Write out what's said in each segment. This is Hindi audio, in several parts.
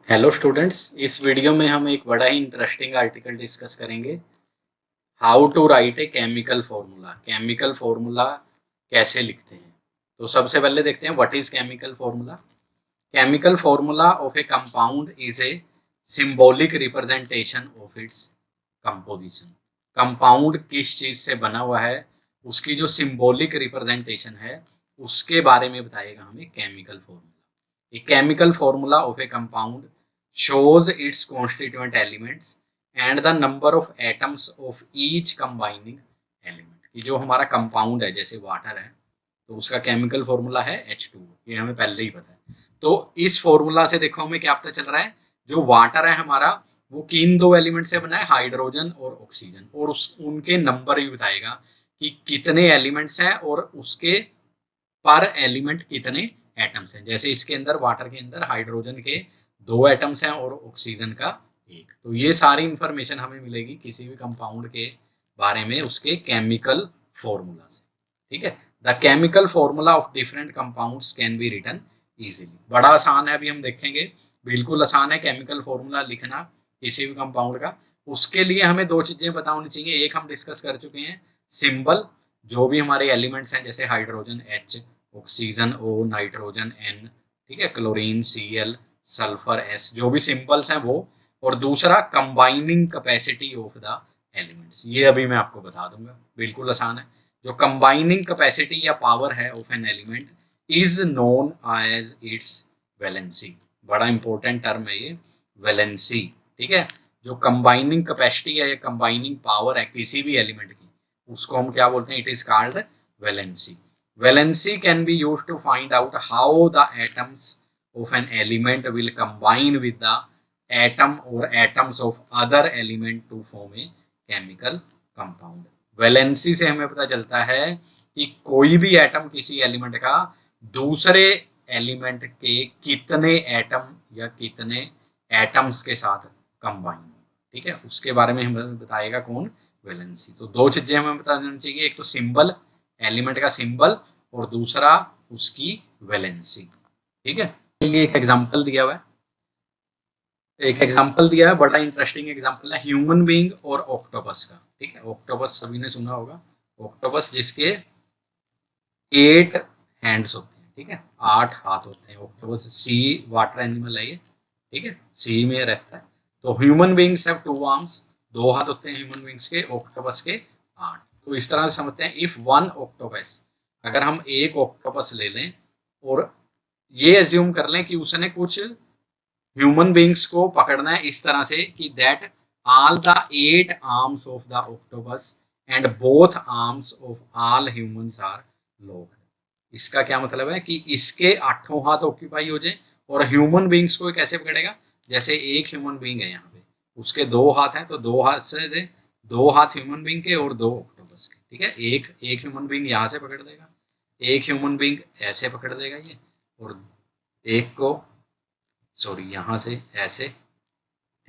हेलो स्टूडेंट्स, इस वीडियो में हम एक बड़ा ही इंटरेस्टिंग आर्टिकल डिस्कस करेंगे। How to write a chemical formula. Chemical formula कैसे लिखते हैं। तो सबसे पहले देखते हैं what is chemical formula. Chemical formula of a compound is a symbolic representation of its composition. Compound किस चीज से बना हुआ है, उसकी जो सिंबॉलिक रिप्रेजेंटेशन है उसके बारे में बताएगा हमें chemical formula. A chemical formula of a compound shows its constituent elements and the number of atoms of each combining element। कि जो हमारा कंपाउंड है जैसे वाटर है तो उसका केमिकल फॉर्मूला है H2। ये हमें पहले ही पता है। तो इस फॉर्मूला से देखो हमें क्या पता चल रहा है, जो वाटर है हमारा वो किन दो एलिमेंट से बना है, हाइड्रोजन और ऑक्सीजन, और उनके नंबर भी बताएगा कि कितने एलिमेंट्स हैं और उसके पर एलिमेंट कितने एटम्स हैं। जैसे इसके अंदर वाटर के अंदर हाइड्रोजन के 2 एटम्स हैं और ऑक्सीजन का 1। तो ये सारी इंफॉर्मेशन हमें मिलेगी किसी भी कंपाउंड के बारे में उसके केमिकल फॉर्मूला से। ठीक है, the chemical formula of different compounds can be written easily. बड़ा आसान है, अभी हम देखेंगे। बिल्कुल आसान है केमिकल फॉर्मूला लिखना किसी भी कंपाउंड का। उसके लिए हमें दो चीजें पता होनी चाहिए। एक हम डिस्कस कर चुके हैं, सिंबल। जो भी हमारे एलिमेंट्स हैं जैसे hydrogen H, oxygen O, nitrogen N, ठीक है, क्लोरीन Cl, सल्फर S, जो भी सिंपल्स हैं वो। और दूसरा combining capacity of the elements, ये अभी मैं आपको बता दूंगा। बिल्कुल आसान है। जो कंबाइनिंग कैपेसिटी या पावर है of an element is known as its valency. बड़ा इंपॉर्टेंट टर्म है ये, वैलेंसी। ठीक है, जो कंबाइनिंग कैपेसिटी है या कंबाइनिंग पावर है किसी भी एलिमेंट की, उसको हम क्या बोलते हैं, it is called valency. Valency can be used to find out how the atoms of an element will combine with the atom or atoms of other element to form a chemical compound। Valency से हमें पता चलता है कि कोई भी एटम किसी एलिमेंट का दूसरे एलिमेंट के कितने एटम या कितने एटम्स के साथ कंबाइन। ठीक है, उसके बारे में हमें बताएगा कौन, वैलेंसी। तो दो चीजें हमें बता देनी चाहिए, एक तो सिंबल, एलिमेंट का सिंबल, और दूसरा उसकी वैलेंसी। ठीक है, ये एक एग्जांपल दिया हुआ है। एक एग्जांपल दिया है, बड़ा इंटरेस्टिंग एग्जांपल है, ह्यूमन बीइंग और ऑक्टोपस का। ठीक है, ऑक्टोपस सभी ने सुना होगा। ऑक्टोपस जिसके 8 हैंड्स होते हैं। ठीक है, 8 हाथ होते हैं। ऑक्टोपस सी वाटर एनिमल है ये। ठीक है, सी में रहता है। तो ह्यूमन बीइंग्स हैव 2 आर्म्स, 2 हाथ होते हैं ह्यूमन बीइंग्स के, ऑक्टोपस के 8। तो इस तरह से समझते हैं, इफ वन ऑक्टोपस, अगर हम एक ऑक्टोपस ले लें और ये एज्यूम कर लें कि उसने कुछ ह्यूमन बींग्स को पकड़ना है इस तरह से कि that all the 8 arms of the octopus and both arms of all humans are locked. इसका क्या मतलब है कि इसके 8 हाथ ऑक्यूपाई हो जाए, और ह्यूमन बींग्स को कैसे पकड़ेगा, जैसे एक ह्यूमन बींग है यहाँ पे, उसके 2 हाथ हैं, तो 2 हाथ से 2 हाथ ह्यूमन बींग के और 2 ऑक्टोपस के। ठीक है, एक एक ह्यूमन बींग यहाँ से पकड़ देगा, एक ह्यूमन बींग ऐसे पकड़ देगा ये, और एक को सॉरी यहाँ से ऐसे।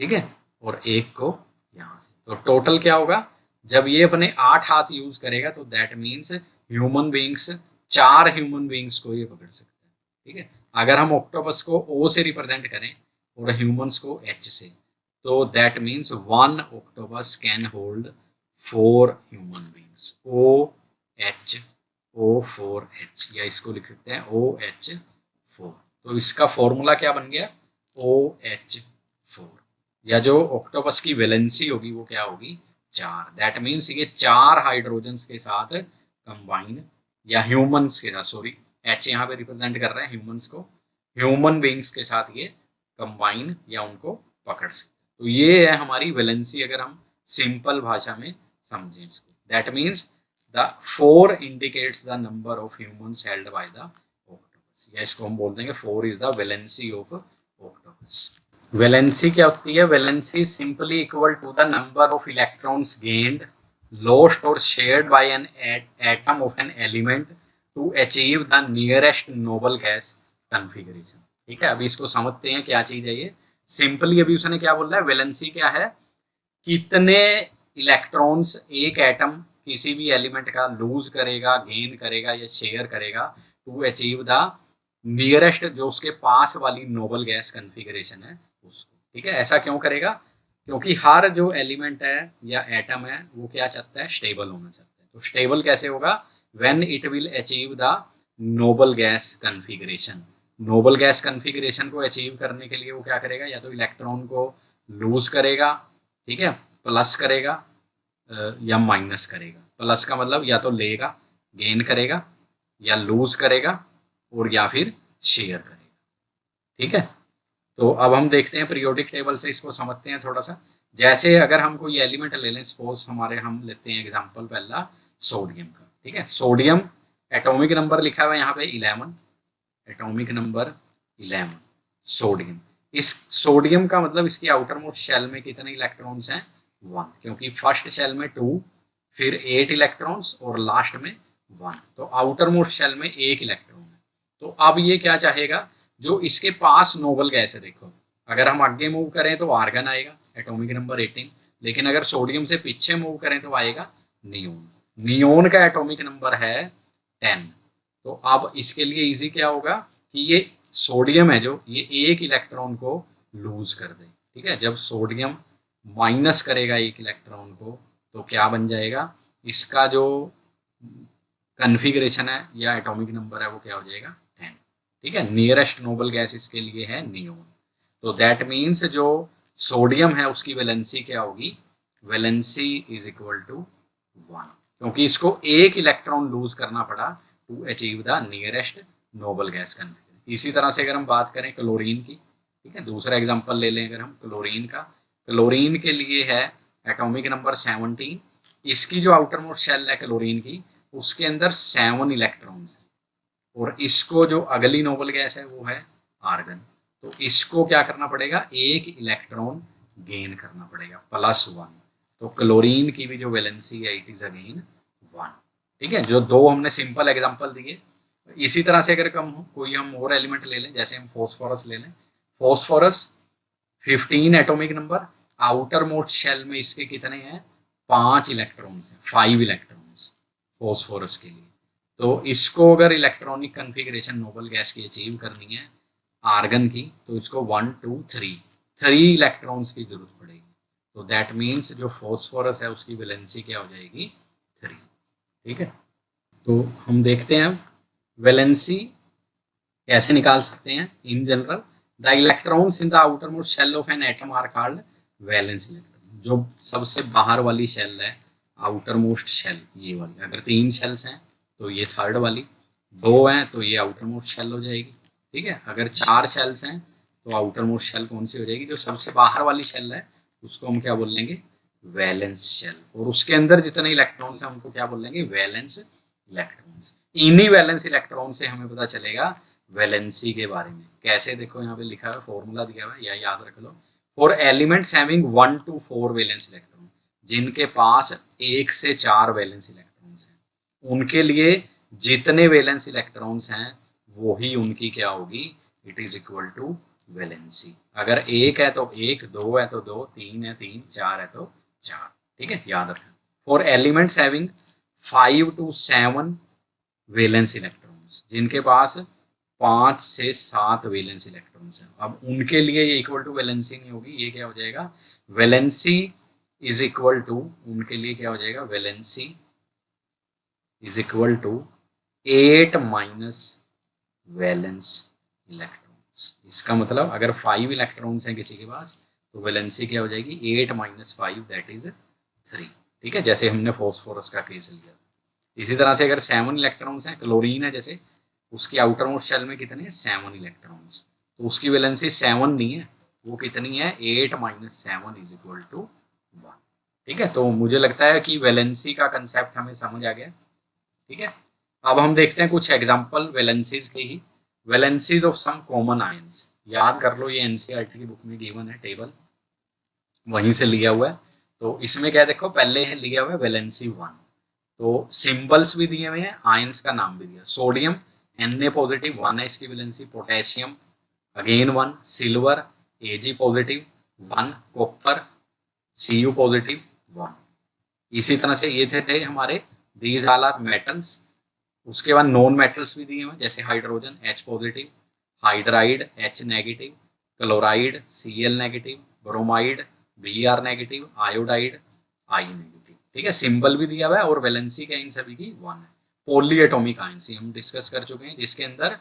ठीक है, और एक को यहाँ से। तो टोटल क्या होगा, जब ये अपने 8 हाथ यूज करेगा तो that means human beings, 4 human beings को ये पकड़ सकते हैं। ठीक है, अगर हम ऑक्टोपस को O से रिप्रेजेंट करें और ह्यूमंस को H से, तो that means one octopus can hold 4 human beings. OH, O4H, या इसको लिख सकते हैं OH4। तो इसका फॉर्मूला क्या बन गया, OH4। या जो ऑक्टोपस की वैलेंसी होगी वो क्या होगी, 4। दैट मीन्स ये 4 हाइड्रोजन्स के साथ कंबाइन, या ह्यूमंस के साथ, सॉरी H यहाँ पे रिप्रेजेंट कर रहे हैं ह्यूमंस को, ह्यूमन बींग्स के साथ ये कंबाइन या उनको पकड़ सकते हैं। तो ये है हमारी वैलेंसी, अगर हम सिंपल भाषा में समझें इसको। That means the 4 indicates the number of humans held by the octopus, या इसको हम बोल देंगे 4 is the valency of octopus. Valency क्या होती है, valency simply equal to the number of electrons gained, lost or shared by an atom of an element to achieve the nearest noble gas configuration। ठीक है, अभी इसको समझते हैं क्या चीज है ये। सिंपली अभी उसने क्या बोल रहा है, वैलेंसी क्या है, कितने इलेक्ट्रॉन्स एक एटम किसी भी एलिमेंट का लूज करेगा, गेन करेगा या शेयर करेगा टू अचीव द नियरेस्ट, जो उसके पास वाली नोबल गैस कन्फिगरेशन है, उसको, ठीक है। ऐसा क्यों करेगा? क्योंकि हर जो एलिमेंट है या एटम है वो क्या चाहता है? स्टेबल होना चाहता है। तो स्टेबल कैसे होगा? When it will achieve the Nobel gas configuration. Nobel gas configuration को अचीव करने के लिए वो क्या करेगा? या तो इलेक्ट्रॉन को लूज करेगा, ठीक है, प्लस करेगा या माइनस करेगा। प्लस का मतलब या तो लेगा, गेन करेगा, या लूज करेगा, और या फिर शेयर करेगा, ठीक है। तो अब हम देखते हैं पीरियोडिक टेबल से इसको समझते हैं थोड़ा सा। जैसे अगर हम कोई एलिमेंट ले लें, सपोज हमारे, हम लेते हैं एग्जांपल पहला सोडियम का, ठीक है। सोडियम एटॉमिक नंबर लिखा हुआ है यहाँ पे 11, एटॉमिक नंबर 11 सोडियम। इस सोडियम का मतलब इसकी आउटर मोस्ट शेल में कितने इलेक्ट्रॉन्स हैं? 1, क्योंकि फर्स्ट शेल में 2, फिर 8 इलेक्ट्रॉन्स और लास्ट में 1, तो आउटर मोस्ट शेल में 1 इलेक्ट्रॉन है। तो अब ये क्या चाहेगा? जो इसके पास नोबल गैस है, देखो अगर हम आगे मूव करें तो आर्गन आएगा एटॉमिक नंबर 18, लेकिन अगर सोडियम से पीछे मूव करें तो आएगा नियोन। नियोन का एटॉमिक नंबर है 10। तो अब इसके लिए इजी क्या होगा कि ये सोडियम है जो, ये एक इलेक्ट्रॉन को लूज कर दे, ठीक है। जब सोडियम माइनस करेगा एक इलेक्ट्रॉन को तो क्या बन जाएगा? इसका जो कन्फिग्रेशन है या एटॉमिक नंबर है वो क्या हो जाएगा? 10, ठीक है। नियरेस्ट नोबल गैस इसके लिए है नियोन। तो दैट मीन्स जो सोडियम है उसकी वैलेंसी क्या होगी? वैलेंसी इज इक्वल टू 1, क्योंकि इसको एक इलेक्ट्रॉन लूज करना पड़ा to achieve the nearest noble gas configuration. इसी तरह से अगर हम बात करें क्लोरीन की, ठीक है, दूसरा एग्जांपल ले लें अगर हम क्लोरीन का। क्लोरीन के लिए है एटॉमिक नंबर 17। इसकी जो आउटर मोस्ट शेल है क्लोरीन की, उसके अंदर 7 इलेक्ट्रॉन्स हैं, और इसको जो अगली नोबल गैस है वो है आर्गन। तो इसको क्या करना पड़ेगा? एक इलेक्ट्रॉन गेन करना पड़ेगा, +1। तो क्लोरीन की भी जो वैलेंसी है इट इज अगेन 1, ठीक है। जो दो हमने सिंपल एग्जांपल दिए। इसी तरह से अगर कम कोई हम और एलिमेंट ले लें, जैसे हम फॉस्फोरस ले लें। Phosphorus 15 atomic number, outer most shell में इसके कितने हैं? 5 इलेक्ट्रॉन्स हैं, 5 इलेक्ट्रॉन्स फॉस्फोरस के लिए। तो इसको अगर इलेक्ट्रॉनिक कन्फिग्रेशन नोबल गैस की अचीव करनी है आर्गन की, तो इसको 1 2 3 इलेक्ट्रॉन्स की जरूरत पड़ेगी। तो दैट मीन्स जो फॉस्फोरस है उसकी वैलेंसी क्या हो जाएगी? 3, ठीक है। तो हम देखते हैं वैलेंसी कैसे निकाल सकते हैं। In general the electrons in the outer most shell of an atom are called valence electron. जो सबसे बाहर वाली शेल है, आउटर मोस्ट शेल ये वाली, अगर 3 शेल्स हैं तो ये थर्ड वाली, 2 हैं तो ये आउटर मोस्ट शेल हो जाएगी, ठीक है। अगर 4 शेल्स हैं तो आउटर मोस्ट शेल कौन सी हो जाएगी? जो सबसे बाहर वाली शेल है उसको हम क्या बोल लेंगे? Valence shell. और उसके अंदर जितने इलेक्ट्रॉन्स हैं उनको क्या बोल लेंगे? Valence electrons. इन्हीं वैलेंस इलेक्ट्रॉन से हमें पता चलेगा वैलेंसी के बारे में। कैसे? देखो यहाँ पे लिखा है, फॉर्मूला दिया हुआ है, या याद रख लो। For elements having 1 to 4 valence electron, जिनके पास 1 से 4 वैलेंस इलेक्ट्रॉन्स हैं, उनके लिए जितने वैलेंस इलेक्ट्रॉन्स हैं वही उनकी क्या होगी? It is equal to valency. अगर 1 है तो 1, 2 है तो 2, 3 है 3, 4 है तो 4, ठीक है, याद रखना। For elements having 5 to 7 valence electrons, जिनके पास 5 से 7 वैलेंस इलेक्ट्रॉन्स हैं, अब उनके लिए ये इक्वल टू वैलेंसी नहीं होगी, ये क्या हो जाएगा? वैलेंसी इज इक्वल टू, उनके लिए क्या हो जाएगा? Valency is equal to 8 minus valence electrons. इसका मतलब अगर 5 इलेक्ट्रॉन्स हैं किसी के पास तो वैलेंसी क्या हो जाएगी? 8 माइनस 5 दैट इज 3, ठीक है, जैसे हमने फॉस्फोरस का केस लिया। इसी तरह से अगर 7 इलेक्ट्रॉन्स हैं, क्लोरीन है जैसे, उसकी आउटर मोस्ट शेल में कितने हैं? 7 इलेक्ट्रॉन्स, तो उसकी वैलेंसी 7 नहीं है, वो कितनी है? 8 माइनस 7 इज इक्वल टू 1, ठीक है। तो मुझे लगता है कि वैलेंसी का कंसेप्ट हमें समझ आ गया, ठीक है। अब हम देखते हैं कुछ एग्जांपल वैलेंसीज की ही। Valencies of some common ions, याद कर लो, ये एनसीईआरटी की बुक में गिवन है टेबल, वहीं से लिया हुआ है। तो इसमें क्या देखो, पहले है लिया हुआ है वैलेंसी 1, तो सिंबल्स भी दिए हुए हैं, आयंस का नाम भी दिया। सोडियम Na पॉजिटिव 1 है इसकी valency, potassium again 1, silver Ag positive 1, copper Cu positive 1। इसी तरह से ये थे हमारे दीज ऑल आर मेटल्स। उसके बाद नॉन मेटल्स भी दिए हुए, जैसे hydrogen H positive, hydride H negative, chloride Cl negative, bromide Br negative, iodide I negative. ठीक है, सिंबल भी दिया हुआ है और वैलेंसी क्या इन सभी की 1 है। पॉली एटॉमिक आयंस हम डिस्कस कर चुके हैं, जिसके अंदर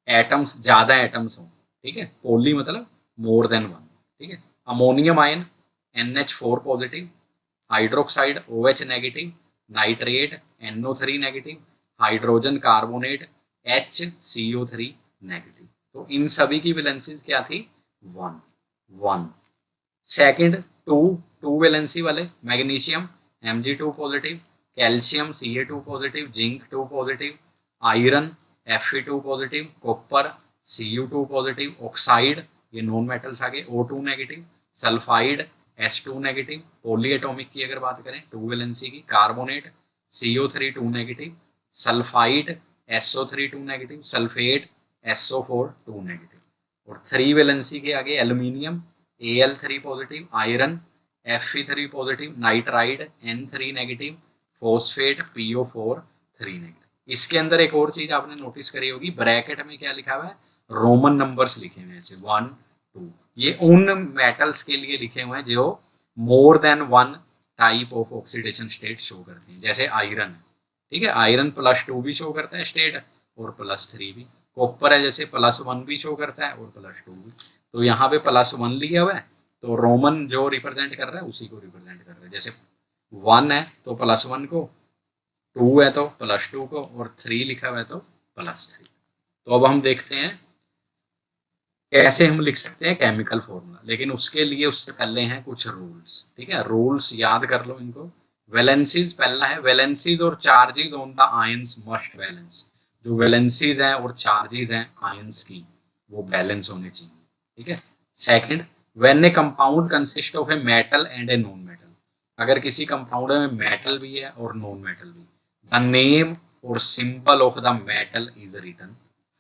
एटम्स ज्यादा एटम्स हों। ठीक है, पॉली मतलब मोर देन 1। ठीक है, ammonium ion NH4 positive, hydroxide OH negative, nitrate NO3 negative, hydrogen carbonate HCO3 negative. तो इन सभी की वैलेंसीज क्या थी 1 1। सेकंड टू वैलेंसी वाले magnesium Mg2 positive, calcium Ca2 positive, zinc 2 positive, iron Fe2 positive, copper Cu2 positive, oxide ये नॉन मेटल्स आ गए O2 negative, sulphide H2 negative. Poly atomic की अगर बात करें 2 वैलेंसी की, carbonate CO3 2 negative, sulphide SO3 2 negative, sulphate SO4 2 negative. और 3 वैलेंसी के आगे aluminium Al3 positive, iron Fe3 positive, nitride N3 negative, phosphate PO4 3 negative. इसके अंदर एक और चीज आपने नोटिस करी होगी, ब्रैकेट में क्या लिखा हुआ है, रोमन नंबर्स लिखे हुए हैं ऐसे 1 2। ये उन मेटल्स के लिए लिखे हुए हैं जो more than 1 type of oxidation state show करते हैं, जैसे आयरन है। ठीक है, आयरन +2 भी शो करता है स्टेट और +3 भी। कॉपर है जैसे +1 भी शो करता है और +2 भी। तो यहाँ पे +1 लिया हुआ है, तो रोमन जो रिप्रेजेंट कर रहा है उसी को रिप्रेजेंट कर रहा है। जैसे 1 है तो +1 को, 2 है तो +2 को, और 3 लिखा हुआ है तो +3। तो अब हम देखते हैं कैसे हम लिख सकते हैं केमिकल फॉर्मूला, लेकिन उसके लिए उससे पहले हैं कुछ रूल्स। ठीक है, रूल्स याद कर लो इनको। वैलेंसीज पहला है, वैलेंसीज और charges on the ions must balance. जो वैलेंसीज हैं और चार्जेस हैं आयंस की, वो बैलेंस होने चाहिए। ठीक है। Second, when a compound consist of a metal and a non metal, अगर किसी कंपाउंड में मेटल भी है और नॉन मेटल भी, द नेम और symbol of the metal is written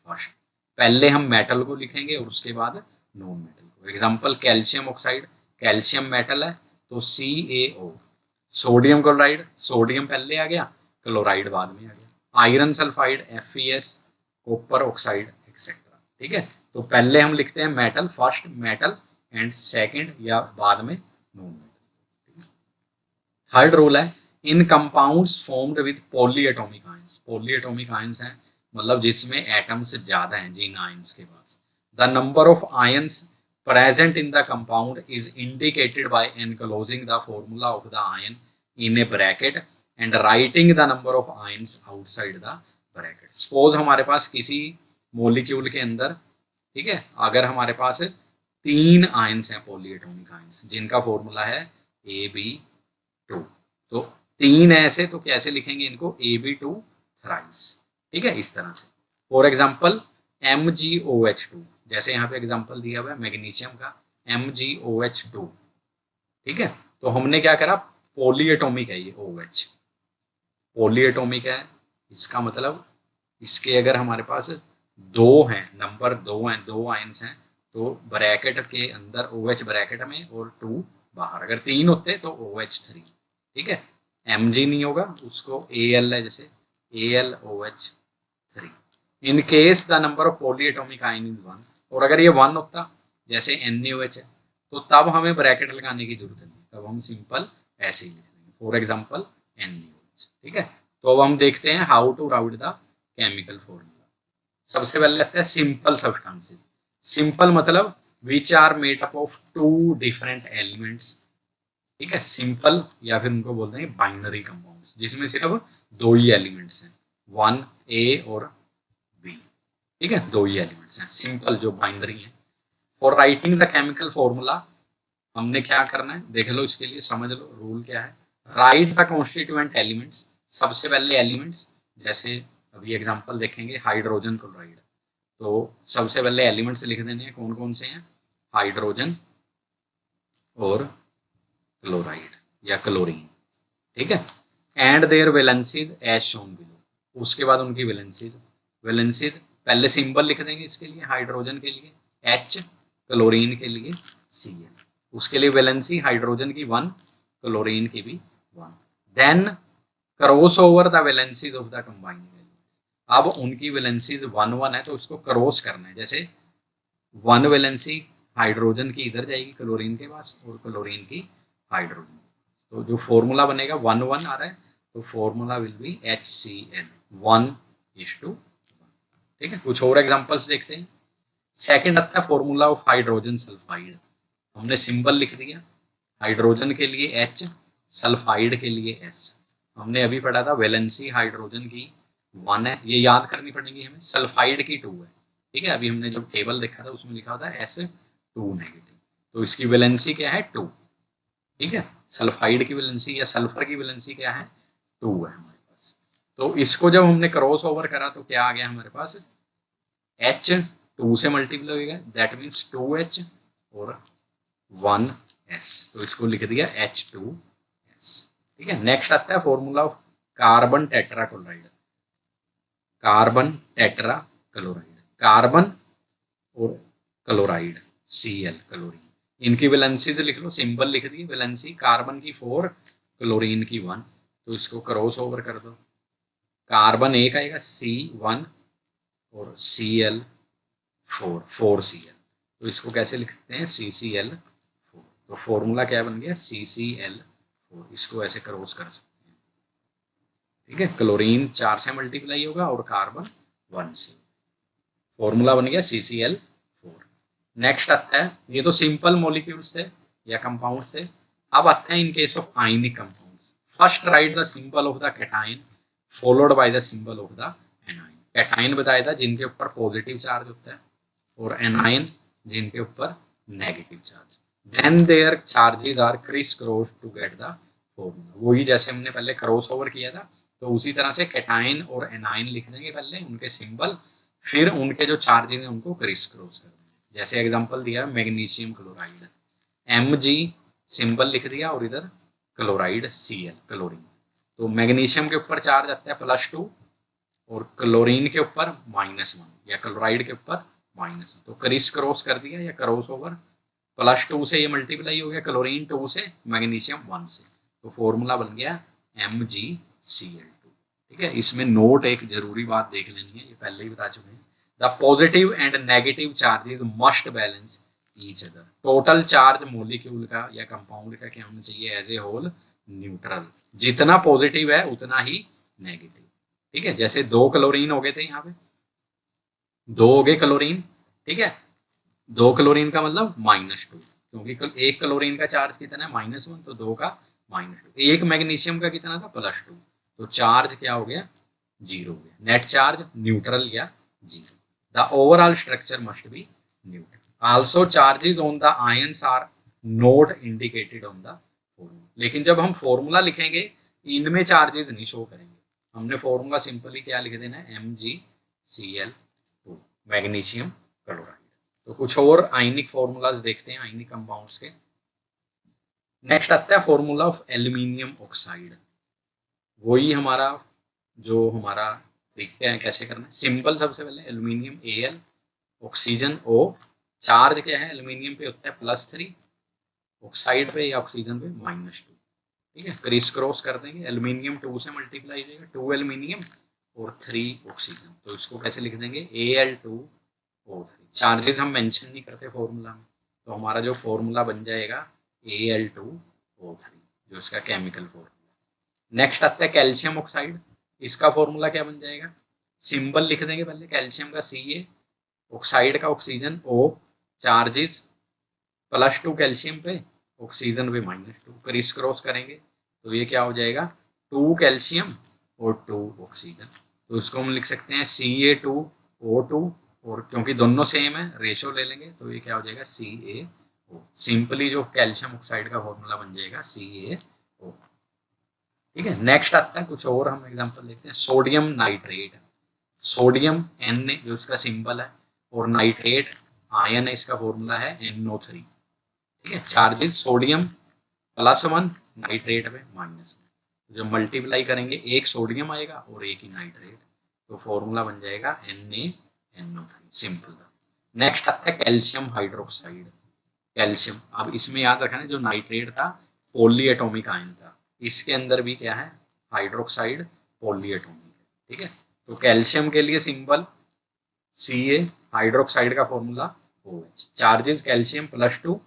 first. पहले हम मेटल को लिखेंगे और उसके बाद नॉन मेटल को। Example calcium oxide, calcium metal है तो CaO। सोडियम क्लोराइड, सोडियम पहले आ गया, क्लोराइड बाद में आ गया। Iron sulphide FeS, copper oxide etcetera. ठीक है, तो पहले हम लिखते हैं metal, first metal and second या बाद में नॉन मेटल। थर्ड रूल है, in compounds formed with poly atomic ions. Poly atomic ions हैं मतलब जिसमें एटम्स ज्यादा हैं जिन आयंस के पास, the number of ions present in the compound is indicated by enclosing the formula of the ion in a bracket and writing the number of ions outside the bracket. Suppose हमारे पास किसी मोलिक्यूल के अंदर, ठीक है, अगर हमारे पास 3 आयंस हैं पॉली एटॉमिक आयंस जिनका फॉर्मूला है AB2, तो 3 ऐसे तो कैसे लिखेंगे इनको, AB2 थ्राइस। ठीक है, इस तरह से। फॉर एग्जाम्पल MgOH2, जैसे यहाँ पे एग्जांपल दिया हुआ है मैग्नीशियम का MgOH2। ठीक है, तो हमने क्या करा, पॉली एटॉमिक है ये OH, पॉली एटॉमिक है, इसका मतलब इसके अगर हमारे पास 2 हैं, नंबर 2 हैं, 2 आयंस हैं, तो ब्रैकेट के अंदर OH ब्रैकेट में और 2 बाहर। अगर 3 होते तो OH3। ठीक है, Mg नहीं होगा, उसको Al है, जैसे AlOH3। In case the number of poly atomic ion is 1, और अगर ये 1 होता जैसे NaOH है, तो तब हमें ब्रैकेट लगाने की जरूरत नहीं, तब हम सिंपल ऐसे ही लिख देंगे, फॉर एग्जांपल NaOH। ठीक है, तो अब हम देखते हैं how to write the chemical formula. सबसे पहले लगता है सिंपल सब्सटेंसेस। सिंपल मतलब which are made up of 2 different elements. ठीक है, सिंपल या फिर उनको बोलते हैं बाइनरी कंपाउंड्स, जिसमें सिर्फ 2 ही एलिमेंट्स हैं, 1 A और B। ठीक है, 2 ही एलिमेंट्स हैं, सिंपल जो बाइनरी हैं। For writing the chemical formula हमने क्या करना है, देख लो, इसके लिए समझ लो रूल क्या है। राइट द कॉन्स्टिट्यूएंट एलिमेंट्स, सबसे पहले एलिमेंट्स, जैसे अभी एग्जांपल देखेंगे हाइड्रोजन क्लोराइड, तो सबसे पहले एलिमेंट्स लिख देने हैं, कौन कौन से हैं, हाइड्रोजन और क्लोराइड या क्लोरीन। ठीक है, and their valencies as shown below. उसके बाद उनकी वैलेंसीज पहले सिंबल लिख देंगे, इसके लिए हाइड्रोजन के लिए H, क्लोरीन के लिए Cl। उसके लिए वैलेंसी हाइड्रोजन की 1, क्लोरीन की भी 1। Then cross over the valencies of the combined element. अब उनकी वैलेंसीज 1 1 है तो उसको क्रॉस करना है, जैसे 1 वैलेंसी हाइड्रोजन की इधर जाएगी क्लोरीन के पास और क्लोरीन की हाइड्रोजन। तो जो फॉर्मूला बनेगा 1 1 आ रहा है, तो फॉर्मूला विल बी HCl 1:1। ठीक है, कुछ और एग्जांपल्स देखते हैं। सेकंड आता है फॉर्मूला ऑफ हाइड्रोजन सल्फाइड। हमने सिंबल लिख दिया, हाइड्रोजन के लिए H, सल्फाइड के लिए S। हमने अभी पढ़ा था वैलेंसी हाइड्रोजन की 1 है, ये याद करनी पड़ेगी हमें। सल्फाइड की 2 है। ठीक है, अभी हमने जब टेबल देखा था उसमें लिखा था S2 नेगेटिव, तो इसकी वैलेंसी क्या है 2। ठीक है, सल्फाइड की वैलेंसी या सल्फर की वैलेंसी क्या है 2 है हमारे पास। तो इसको जब हमने क्रॉस ओवर करा तो क्या आ गया हमारे पास, H 2 से मल्टीप्लाई हो गया, दैट मीन्स 2H और 1S, तो इसको लिख दिया H2S। ठीक है, नेक्स्ट आता है formula of carbon tetrachloride. Carbon tetra chloride, carbon और क्लोराइड Cl क्लोरीन, इनकी वैलेंसीज लिख लो, सिंबल लिख दिए, वैलेंसी कार्बन की 4, क्लोरीन की 1, तो इसको क्रॉस ओवर कर दो। कार्बन एक आएगा C1 और Cl4 4Cl, तो इसको कैसे लिखते हैं CCl4, तो फॉर्मूला क्या बन गया CCl4, इसको ऐसे क्रॉस कर सकते हैं। ठीक है, क्लोरीन 4 से मल्टीप्लाई होगा और कार्बन 1 से, फॉर्मूला बन गया CCl4। नेक्स्ट आता है, ये तो सिंपल मॉलिक्यूल्स थे या कंपाउंड्स थे। अब आते हैं in case of ionic compounds. First right the symbol of the cation followed by the symbol of the anion. Cation बताया था जिनके ऊपर पॉजिटिव चार्ज होता है और एनायन जिनके ऊपर negative charge. Then their charges are crisscross to get the formula. वही जैसे हमने पहले क्रॉस ओवर किया था, तो उसी तरह से कैटायन और एनायन लिख देंगे पहले उनके सिंबल, फिर उनके जो चार्जेस हैं उनको क्रिस क्रॉस कर देंगे। जैसे एग्जांपल दिया है मैग्नीशियम क्लोराइड, Mg सिंबल लिख दिया और इधर क्लोराइड Cl क्लोरीन। तो मैग्नीशियम के ऊपर चार्ज आता है +2 और क्लोरीन के ऊपर -1 या क्लोराइड के ऊपर -1, तो क्रिस क्रॉस कर दिया या क्रॉस ओवर। +2 से ये मल्टीप्लाई हो गया क्लोरीन 2 से, मैग्नीशियम 1 से, तो फॉर्मूला बन गया MgCl2। ठीक है, इसमें नोट एक जरूरी बात देख लेनी है, ये पहले ही बता चुके हैं। The positive and negative charges must balance each other. Total charge molecule का या कंपाउंड का क्या होना चाहिए एज ए होल न्यूट्रल, जितना पॉजिटिव है उतना ही नेगेटिव। ठीक है, जैसे 2 क्लोरीन हो गए थे यहाँ पे, 2 हो गए क्लोरीन। ठीक है, 2 क्लोरीन का मतलब -2, क्योंकि एक क्लोरीन का चार्ज कितना है -1, तो 2 का -2। एक मैग्नीशियम का कितना था +2, तो चार्ज क्या हो गया 0 हो गया, नेट चार्ज न्यूट्रल या 0। The overall structure must be neutral. Also charges on the ions are not indicated on the formula. लेकिन जब हम फॉर्मूला लिखेंगे इनमें चार्जेस नहीं शो करेंगे, हमने फॉर्मूला सिंपली क्या लिख देना है MgCl2 मैग्नीशियम क्लोराइड। तो कुछ और आयनिक फॉर्मूलाज देखते हैं आयनिक कंपाउंड्स के। नेक्स्ट आता है फॉर्मूला ऑफ एल्यूमिनियम ऑक्साइड। वही हमारा जो हमारा देखते हैं कैसे करना है। सिंपल सबसे पहले aluminium Al, oxygen O, charge क्या है एल्यूमिनियम पे होता है +3, ऑक्साइड पे या ऑक्सीजन पे -2। ठीक है, क्रिस क्रॉस कर देंगे, एल्यूमिनियम 2 से मल्टीप्लाई हो जाएगा, 2 एल्यूमिनियम और 3 ऑक्सीजन, तो इसको कैसे लिख देंगे Al2O3। चार्जेस हम मेंशन नहीं करते फॉर्मूला में, तो हमारा जो फॉर्मूला बन जाएगा Al2O3, जो इसका केमिकल फॉर्मूला। नेक्स्ट आता है कैल्शियम ऑक्साइड। इसका फॉर्मूला क्या बन जाएगा, सिंबल लिख देंगे पहले, कैल्शियम का Ca, ऑक्साइड का ऑक्सीजन O, चार्जेस +2 कैल्शियम पे, ऑक्सीजन पे -2, क्रिस क्रॉस करेंगे तो ये क्या हो जाएगा 2 कैल्शियम और 2 ऑक्सीजन, तो इसको हम लिख सकते हैं Ca2O2, और क्योंकि दोनों सेम है रेशो ले लेंगे तो ये क्या हो जाएगा CaO। सिंपली जो कैल्शियम ऑक्साइड का फॉर्मूला बन जाएगा CaO। ठीक है, नेक्स्ट आता है कुछ और हम एग्जांपल देखते हैं। सोडियम नाइट्रेट, सोडियम Na जो इसका सिंबल है और नाइट्रेट आयन है, इसका फॉर्मूला है NO3। ठीक है, चार्जेस सोडियम +1, नाइट्रेट में -1, जब मल्टीप्लाई करेंगे एक सोडियम आएगा और एक ही नाइट्रेट, तो फॉर्मूला बन जाएगा NaNO3, सिंपल। नेक्स्ट आता है कैल्शियम हाइड्रोक्साइड। कैल्शियम, अब इसमें याद रखना जो नाइट्रेट था पॉली एटॉमिक आयन था, इसके अंदर भी क्या है हाइड्रोक्साइड पॉली एटॉमिक। ठीक है, तो कैल्शियम के लिए सिंबल Ca, हाइड्रोक्साइड का formula OH। Charges calcium +2,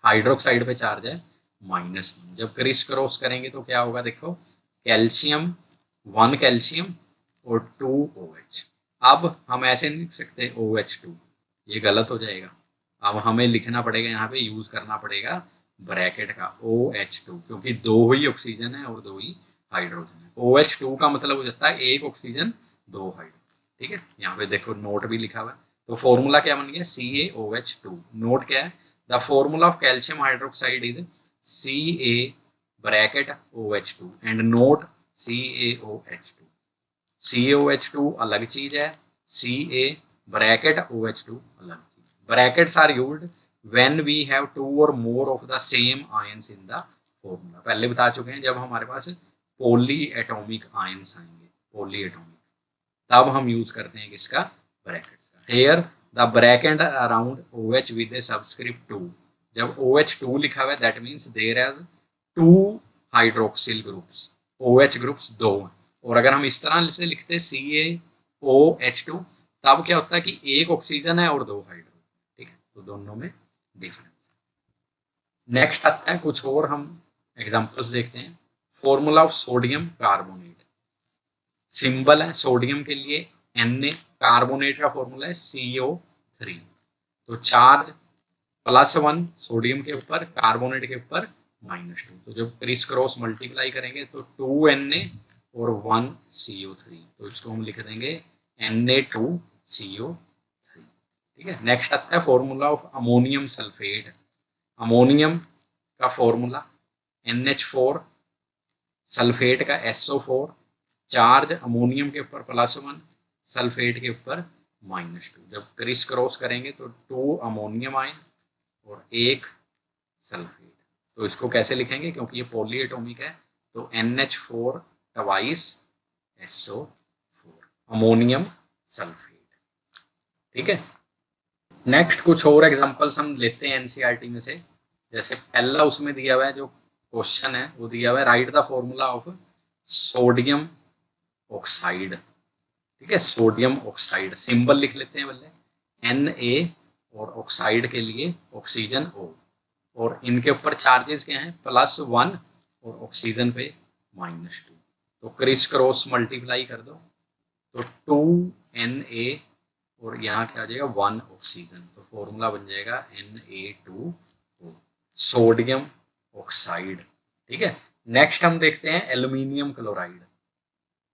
hydroxide पे चार्ज है -1। जब क्रिस क्रॉस करेंगे तो क्या होगा, देखो कैल्शियम 1 कैल्शियम और 2 OH। अब हम ऐसे नहीं लिख सकते OH2, ये गलत हो जाएगा। अब हमें लिखना पड़ेगा, यहाँ पे यूज करना पड़ेगा ब्रैकेट का OH2, क्योंकि 2 ही ऑक्सीजन है और 2 ही हाइड्रोजन है। OH2 का मतलब हो जाता है 1 ऑक्सीजन 2 हाइड्रोजन। ठीक है, यहाँ पे देखो नोट भी लिखा हुआ है। तो फॉर्मूला क्या बन गया, CaOH2। नोट क्या है, the formula of calcium hydroxide is Ca bracket OH2 and note CaOH2। CaOH2 अलग चीज है, Ca ब्रैकेट OH2 अलग चीज। Brackets are used when we have 2 or more of the same ions in the formula. पहले बता चुके हैं, जब हमारे पास पॉली एटॉमिक आयंस आएंगे, पॉली एटॉमिक, तब हम यूज करते हैं किसका, ब्रैकेट्स का। Here the bracket around OH with a subscript 2। जब OH2 लिखा हुआ है that means there is 2 hydroxyl groups, OH groups 2। और अगर हम इस तरह से लिखते हैं CaOH2, तब क्या होता है कि 1 ऑक्सीजन है और 2 हाइड्रोजन। ठीक है, तो दोनों में डिफरेंस। नेक्स्ट आता है कुछ और हम एग्जांपल्स देखते हैं। Formula of sodium carbonate. Symbol है सोडियम के लिए Na, कार्बोनेट का फॉर्मूला है CO3। तो चार्ज +1 सोडियम के ऊपर, कार्बोनेट के ऊपर -2। तो जब क्रिस क्रॉस मल्टीप्लाई करेंगे तो 2 Na और 1 CO3, तो इसको हम लिख देंगे Na2CO3। ठीक है, नेक्स्ट आता है formula of ammonium sulphate. Ammonium का फॉर्मूला NH4, सल्फेट का SO4। चार्ज अमोनियम के ऊपर +1, सल्फेट के ऊपर -2। जब क्रिस क्रॉस करेंगे तो 2 अमोनियम आयन और 1 सल्फेट। तो इसको कैसे लिखेंगे, क्योंकि ये पॉली एटॉमिक है, तो NH4 twice SO4, ammonium sulphate. ठीक है, नेक्स्ट कुछ और एग्जांपल्स हम लेते हैं एनसीईआरटी में से। जैसे पहला उसमें दिया हुआ है जो क्वेश्चन है, वो दिया हुआ है right the formula of sodium oxide. ठीक है, सोडियम ऑक्साइड सिंबल लिख लेते हैं पहले Na, और ऑक्साइड के लिए ऑक्सीजन O। और इनके ऊपर चार्जेस क्या हैं, +1 और ऑक्सीजन पे -2। तो क्रिस क्रॉस मल्टीप्लाई कर दो तो 2 Na और यहाँ क्या आ जाएगा 1 ऑक्सीजन। तो फॉर्मूला बन जाएगा Na2O, सोडियम ऑक्साइड। ठीक है, नेक्स्ट हम देखते हैं aluminium chloride.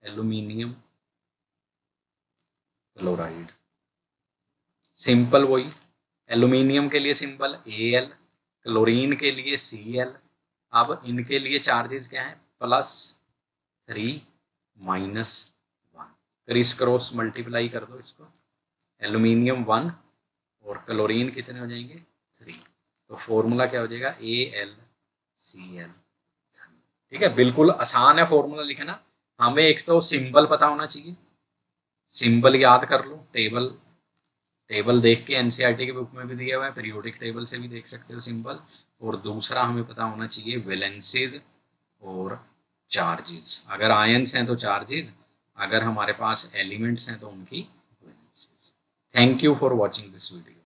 Aluminium chloride simple वही, एल्यूमिनियम के लिए सिंबल Al, क्लोरीन के लिए Cl। अब इनके लिए चार्जेस क्या है, +3 -1। क्रिस क्रॉस मल्टीप्लाई कर दो इसको, एल्यूमिनियम 1 और क्लोरीन कितने हो जाएंगे 3। तो फॉर्मूला क्या हो जाएगा AlCl। ठीक है, बिल्कुल आसान है फॉर्मूला लिखना। हमें एक तो सिंबल पता होना चाहिए, सिंबल याद कर लो। टेबल देख के एनसीईआरटी के बुक में भी दिया हुआ है, पीरियोडिक टेबल से भी देख सकते हो सिंबल। और दूसरा हमें पता होना चाहिए वैलेंसीज और चार्जेस। अगर आयंस हैं तो चार्जेस, अगर हमारे पास एलिमेंट्स हैं तो उनकी valencies. Thank you for watching this video.